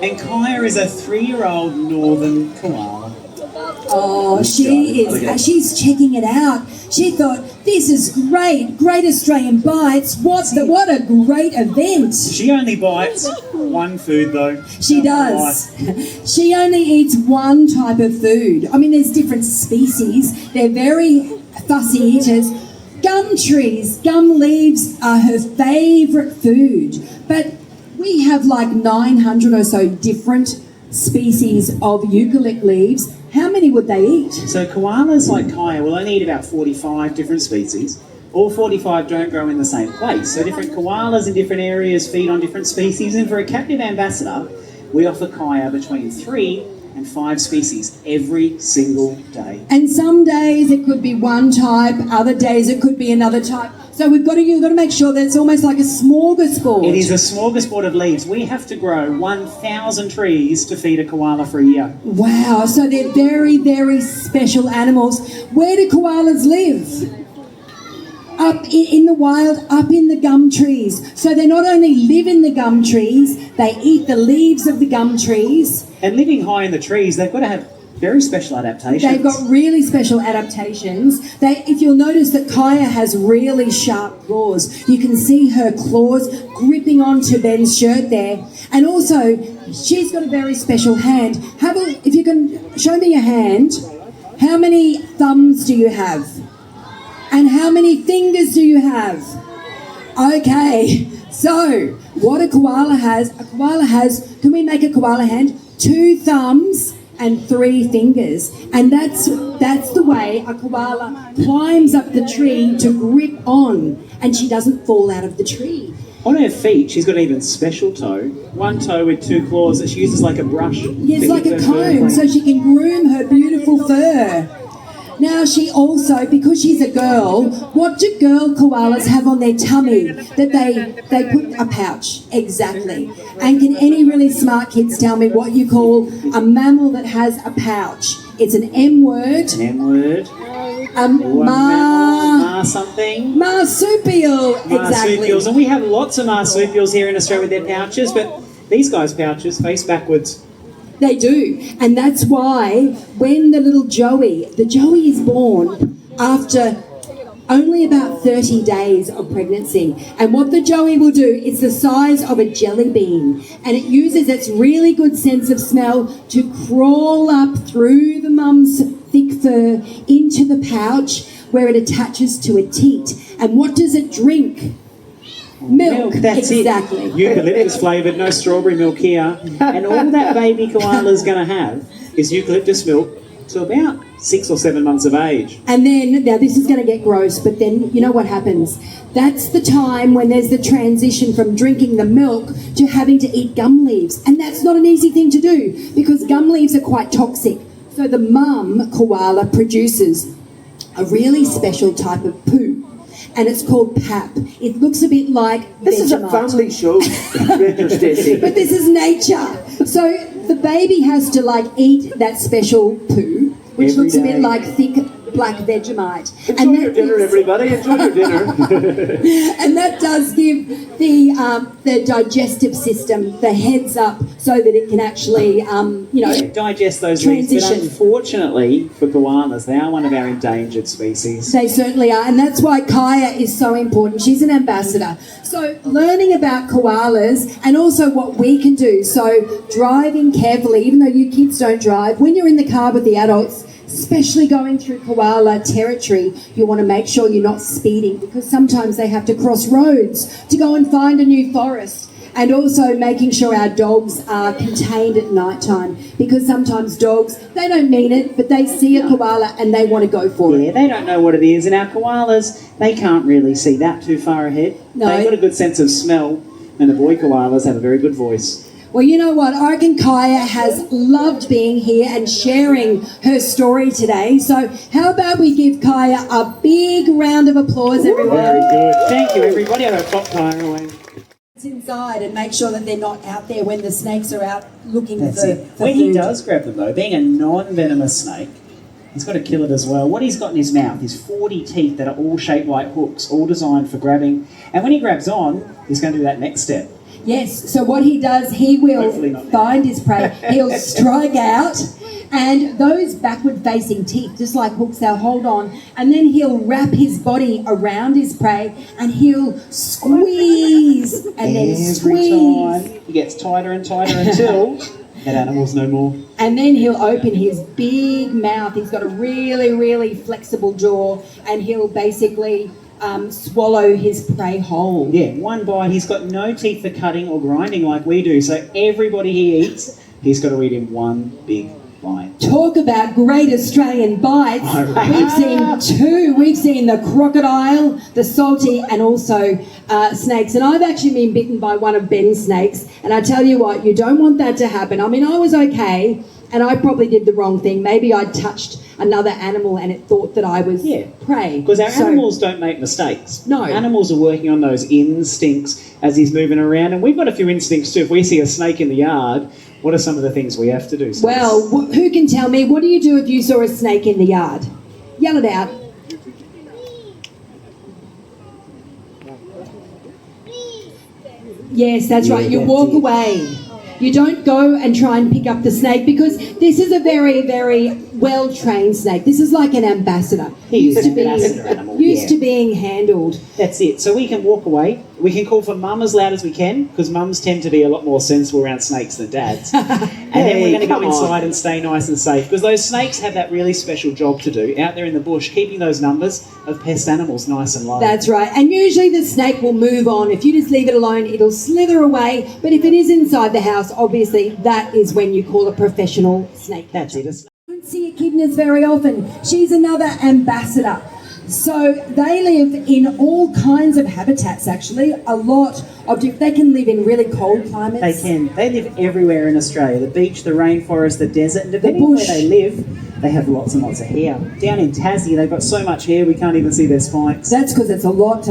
And Kaya is a 3-year-old northern koala. Oh, she's checking it out. She thought, this is great Australian Bites. What a great event. She only bites one food though. She does. She only eats one type of food. I mean, there's different species. They're very fussy eaters. Gum trees, gum leaves are her favourite food. But we have like 900 or so different species of eucalypt leaves. How many would they eat? So koalas like Kaya will only eat about 45 different species. All 45 don't grow in the same place. So different koalas in different areas feed on different species. And for a captive ambassador, we offer Kaya between 3 and 5 species every single day. And some days it could be one type, other days it could be another type. So you've got to make sure that it's almost like a smorgasbord. It is a smorgasbord of leaves. We have to grow 1,000 trees to feed a koala for a year. Wow, so they're very, very special animals. Where do koalas live? Up in the wild, up in the gum trees. So they not only live in the gum trees, they eat the leaves of the gum trees. And living high in the trees, they've got to have very special adaptations. They've got really special adaptations. If you'll notice that Kaya has really sharp claws. You can see her claws gripping onto Ben's shirt there. And also, she's got a very special hand. If you can show me your hand, how many thumbs do you have? And how many fingers do you have? Okay, so what a koala has, can we make a koala hand? 2 thumbs and 3 fingers. And that's the way a koala climbs up the tree to grip on, and she doesn't fall out of the tree. On her feet, she's got an even special toe. One toe with 2 claws that she uses like a brush. Yes, like a comb, so she can groom her beautiful fur. Now she also, because she's a girl, what do girl koalas have on their tummy that they put a pouch? Exactly. And can any really smart kids tell me what you call a mammal that has a pouch? It's an M word. An M word. Something. Marsupial. Exactly. Marsupials. And we have lots of marsupials here in Australia with their pouches, but these guys' pouches face backwards. They do, and that's why when the Joey is born after only about 30 days of pregnancy, and what the Joey will do is the size of a jelly bean, and it uses its really good sense of smell to crawl up through the mum's thick fur into the pouch where it attaches to a teat. And what does it drink? Milk, that's exactly. It. Eucalyptus flavoured, no strawberry milk here. And all that baby koala's going to have is eucalyptus milk to about 6 or 7 months of age. And then, now this is going to get gross, but then you know what happens? That's the time when there's the transition from drinking the milk to having to eat gum leaves. And that's not an easy thing to do because gum leaves are quite toxic. So the mum koala produces a really special type of poo. And it's called pap. It looks a bit like This is a family show, Stacey. But this is nature. So the baby has to eat that special poo, which looks a bit like thick black Vegemite. Enjoy your dinner, everybody. Enjoy your dinner. And that does give the digestive system the heads up so that it can actually, digest those leaves. But transition. unfortunately for koalas, they are one of our endangered species. They certainly are, and that's why Kaya is so important. She's an ambassador. So learning about koalas and also what we can do. So driving carefully, even though you kids don't drive, when you're in the car with the adults, especially going through koala territory, you want to make sure you're not speeding because sometimes they have to cross roads to go and find a new forest. And also making sure our dogs are contained at night time because sometimes dogs, they don't mean it, but they see a koala and they want to go for it. Yeah, they don't know what it is. And our koalas, they can't really see that too far ahead. No. They've got a good sense of smell, and the boy koalas have a very good voice. Well, you know what? I reckon Kaya has loved being here and sharing her story today. So how about we give Kaya a big round of applause, everyone? Very good. Thank you, everybody. I'll pop Kaya away. Inside and make sure that they're not out there when the snakes are out looking That's for, it. for When food. he does grab them, though, being a non-venomous snake, he's got to kill it as well. What he's got in his mouth is 40 teeth that are all shaped like hooks, all designed for grabbing. And when he grabs on, he's going to do that next step. Yes, so what he does, he Hopefully will not. find his prey, he'll strike out, and those backward-facing teeth, just like hooks, they'll hold on, and then he'll wrap his body around his prey, and he'll squeeze, and then Every squeeze. time he gets tighter and tighter until that animal's no more. And then he'll open his big mouth. He's got a really, really flexible jaw, and he'll basically swallow his prey whole. Yeah, one bite. He's got no teeth for cutting or grinding like we do. So everybody he eats, he's got to eat in one big bite. Talk about great Australian bites. All right. We've seen two. We've seen the crocodile, the salty, and also snakes. And I've actually been bitten by one of Ben's snakes. And I tell you what, you don't want that to happen. I mean, I was okay, and I probably did the wrong thing. Maybe I touched another animal and it thought that I was prey. Because our So- animals don't make mistakes. No. Animals are working on those instincts as he's moving around. And we've got a few instincts too. If we see a snake in the yard, what are some of the things we have to do? Well, who can tell me, what do you do if you saw a snake in the yard? Yell it out. Yes, that's right. You that's walk it. away. You don't go and try and pick up the snake because this is a very, very well-trained snake. This is like an ambassador. He is an ambassador animal, used yeah. to being handled. That's it. So we can walk away. We can call for mum as loud as we can because mums tend to be a lot more sensible around snakes than dads. And then we're going to go come on. inside and stay nice and safe because those snakes have that really special job to do out there in the bush, keeping those numbers of pest animals nice and low. That's right. And usually the snake will move on. If you just leave it alone, it'll slither away. But if it is inside the house, obviously that is when you call a professional snake catcher. That's it. I don't see echidnas very often. She's another ambassador. So they live in all kinds of habitats, actually. A lot of they can live in really cold climates. They can. They live everywhere in Australia. The beach, the rainforest, the desert. And depending on bush. where they live, they have lots and lots of hair. Down in Tassie, they've got so much hair we can't even see their spikes. That's because it's a lot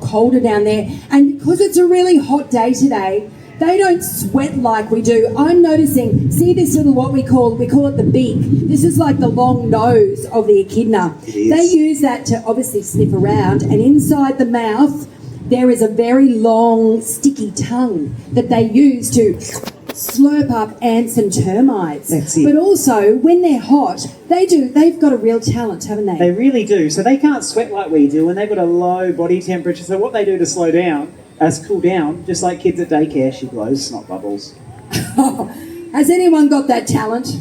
colder down there. And because it's a really hot day today, they don't sweat like we do. I'm noticing, see this little, what we call it the beak. This is like the long nose of the echidna. It is. They use that to obviously sniff around, and inside the mouth, there is a very long, sticky tongue that they use to slurp up ants and termites. That's it. But also, when they're hot, they've got a real talent, haven't they? They really do. So they can't sweat like we do, and they've got a low body temperature. So what they do to slow down, cool down, just like kids at daycare, she blows snot bubbles. Has anyone got that talent?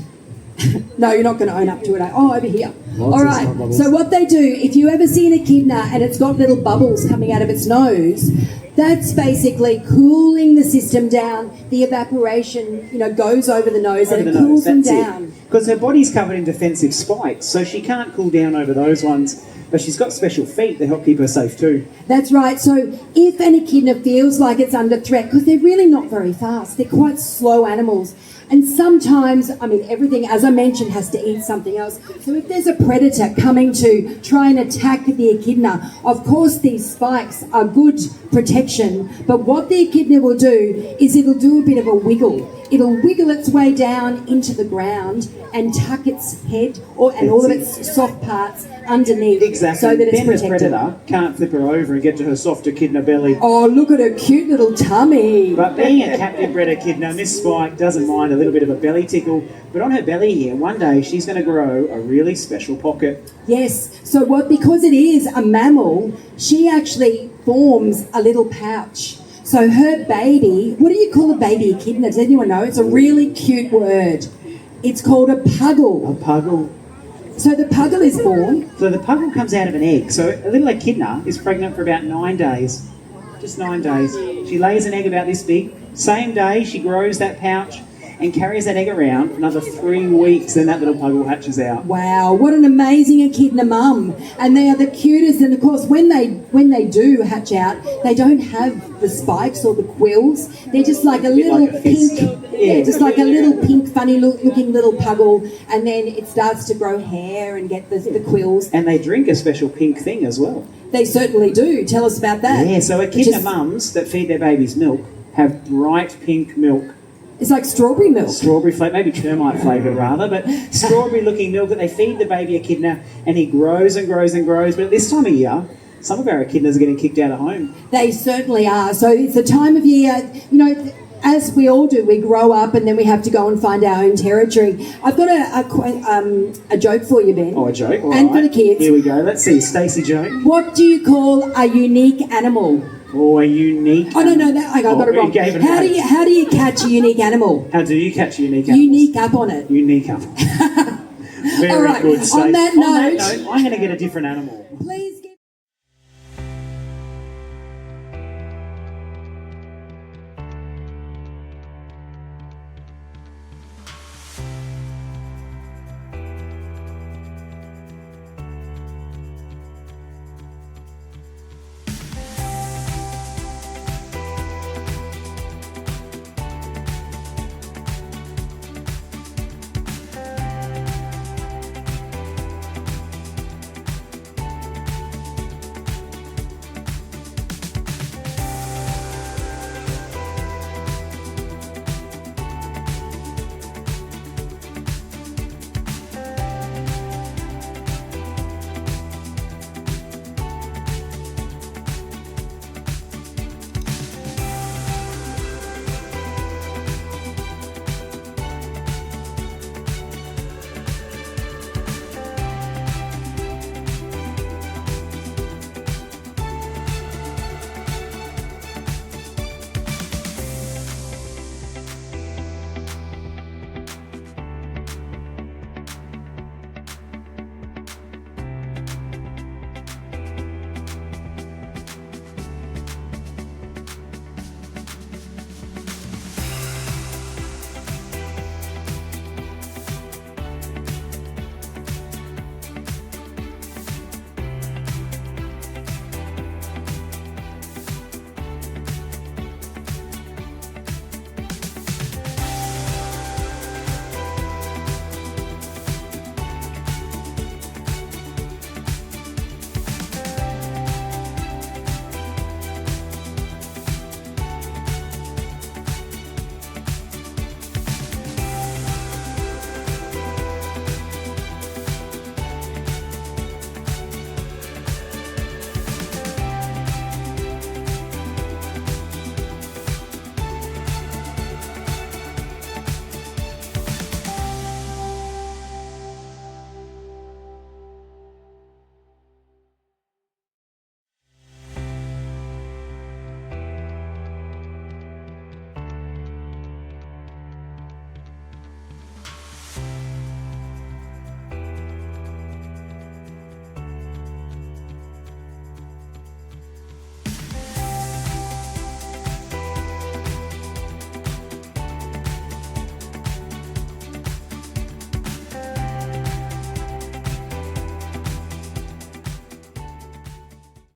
No, you're not going to own up to it. Oh, over here. All of right. snot bubbles. So what they do, if you ever see an echidna and it's got little bubbles coming out of its nose, that's basically cooling the system down. The evaporation, goes over the nose and it cools them down. Because her body's covered in defensive spikes, so she can't cool down over those ones. But she's got special feet to help keep her safe too. That's right. So if an echidna feels like it's under threat, because they're really not very fast, they're quite slow animals. And sometimes, everything, as I mentioned, has to eat something else. So if there's a predator coming to try and attack the echidna, of course these spikes are good protection. But what the echidna will do is it'll do a bit of a wiggle. it'll wiggle its way down into the ground and tuck its head and all of its soft parts underneath, Exactly. so that it's Then the protected. predator can't flip her over and get to her soft echidna belly. Oh, look at her cute little tummy. But being a captive bred echidna, Miss Spike doesn't mind a little bit of a belly tickle. But on her belly here, one day she's going to grow a really special pocket. Yes, so because it is a mammal, she actually forms a little pouch. So her baby, what do you call a baby echidna? Does anyone know? It's a really cute word. It's called a A puggle. puggle. So the puggle is born. So the puggle comes out of an egg. So a little echidna is pregnant for about 9 days. Just 9 days. She lays an egg about this big. Same day, she grows that pouch and carries that egg around for another 3 weeks. Then that little puggle hatches out. Wow, what an amazing echidna mum. And they are the cutest. And of course, when they do hatch out, they don't have the spikes or the quills. They're just like a little like a fist. pink, just like a little pink, funny looking little puggle. And then it starts to grow hair and get the quills. And they drink a special pink thing as well. They certainly do. Tell us about that. Yeah, so echidna Just- mums that feed their babies milk have bright pink milk. It's like strawberry milk. Strawberry flavour, maybe termite flavour rather, but strawberry looking milk that they feed the baby echidna, and he grows and grows and grows. But at this time of year, some of our echidnas are getting kicked out of home. They certainly are. So it's the time of year, as we all do, we grow up and then we have to go and find our own territory. I've got a joke for you, Ben. Oh, a joke? All And right. for the kids. Here we go. Let's see. Stacey joke. What do you call a unique animal? Or a unique... Oh, no, I got it you wrong. gave it How away. do you catch a unique animal? How do you catch a unique animal? Unique up on it. Unique animal. Very All right, good, on Stacey. that On that note- note, I'm going to get a different animal. Please.